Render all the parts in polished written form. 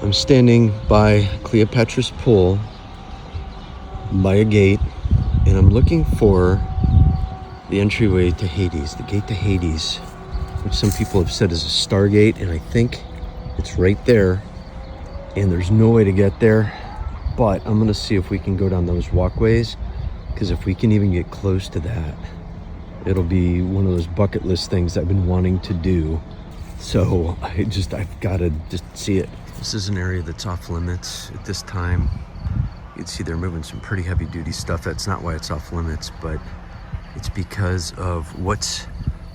I'm standing by Cleopatra's pool by a gate, and I'm looking for the entryway to Hades, the gate to Hades, which some people have said is a Stargate, and I think it's right there, and there's no way to get there, but I'm gonna see if we can go down those walkways, because if we can even get close to that, it'll be one of those bucket list things I've been wanting to do. So I've gotta just see it. This is an area that's off limits at this time. You can see they're moving some pretty heavy duty stuff. That's not why it's off limits, but it's because of what's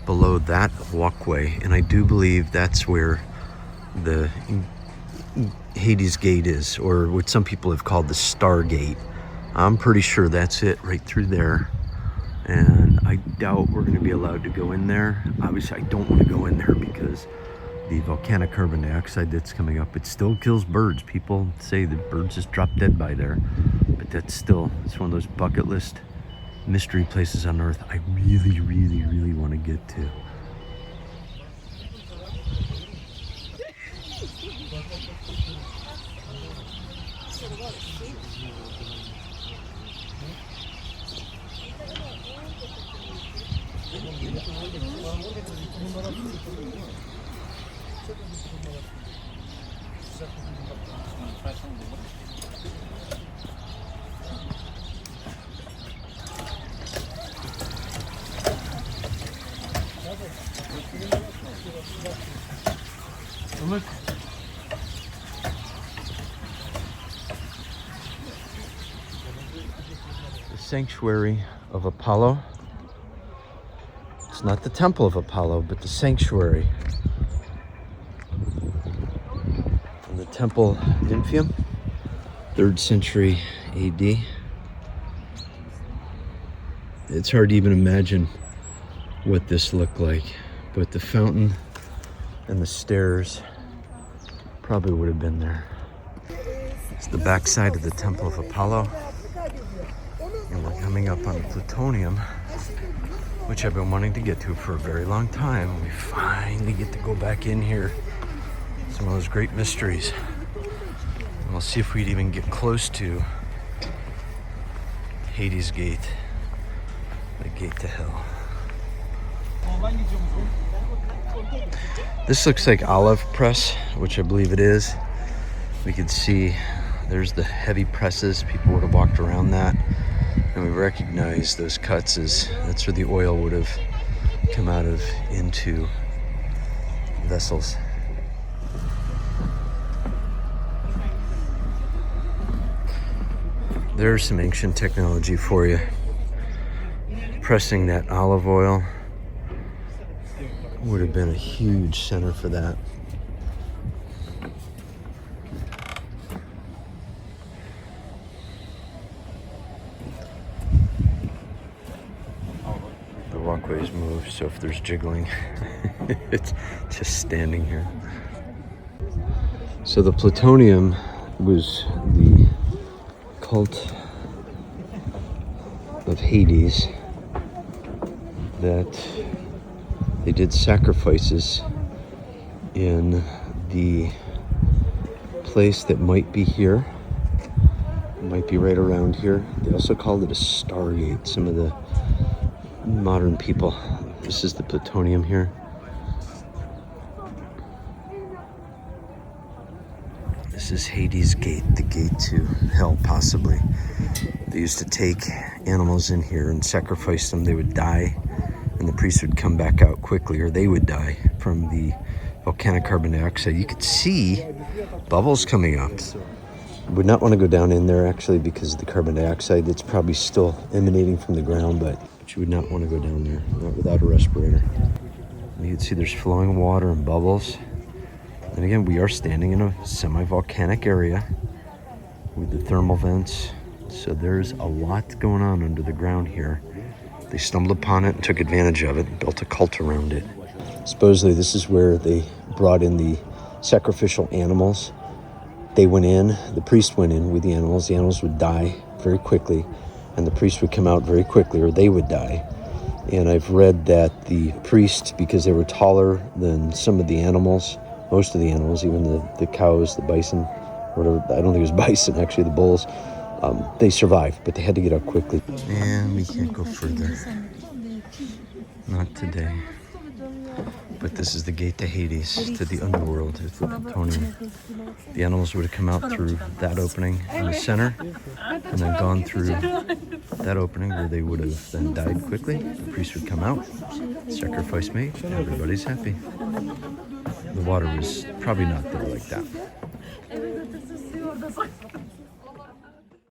below that walkway. And I do believe that's where the Hades Gate is, or what some people have called the Stargate. I'm pretty sure that's it right through there. And I doubt we're gonna be allowed to go in there. Obviously, I don't wanna go in there because the volcanic carbon dioxide that's coming up, it still kills birds. People say that birds just drop dead by there, but it's one of those bucket list mystery places on Earth I really, really, really want to get to. The sanctuary of Apollo. It's not the temple of Apollo, but the sanctuary. And the temple Nymphaeum, 3rd century AD. It's hard to even imagine what this looked like, but the fountain and the stairs probably would have been there. It's the backside of the temple of Apollo. And we're coming up on Ploutonion, which I've been wanting to get to for a very long time. We finally get to go back in here. Some of those great mysteries. And we'll see if we'd even get close to Hades Gate, the gate to hell. This looks like olive press, which I believe it is. We could see there's the heavy presses. People would have walked around that. And we recognize those cuts as that's where the oil would have come out of into vessels. There's some ancient technology for you. Pressing that olive oil would have been a huge center for that. The walkways move, so if there's jiggling, it's just standing here. So the Ploutonion was the cult of Hades that they did sacrifices in the place that might be here. It might be right around here. They also called it a Stargate. Some of the modern people. This is the Ploutonion here. This is Hades Gate, the gate to hell, possibly. They used to take animals in here and sacrifice them. They would die, and the priest would come back out quickly, or they would die from the volcanic carbon dioxide. You could see bubbles coming up. Would not want to go down in there, actually, because of the carbon dioxide that's probably still emanating from the ground, but you would not want to go down there, not without a respirator. You can see there's flowing water and bubbles. And again, we are standing in a semi-volcanic area with the thermal vents. So there's a lot going on under the ground here. They stumbled upon it and took advantage of it and built a cult around it. Supposedly this is where they brought in the sacrificial animals. They went in, the priest went in with the animals would die very quickly, and the priest would come out very quickly, or they would die. And I've read that the priests, because they were taller than some of the animals, most of the animals, even the cows, the bison, whatever. I don't think it was bison, actually, the bulls. They survived, but they had to get out quickly. And we can't go further. Not today. But this is the gate to Hades, to the underworld, to the Ploutonion. The animals would have come out through that opening in the center, and then gone through that opening where they would have then died quickly. The priest would come out, sacrifice made, and everybody's happy. The water was probably not there like that.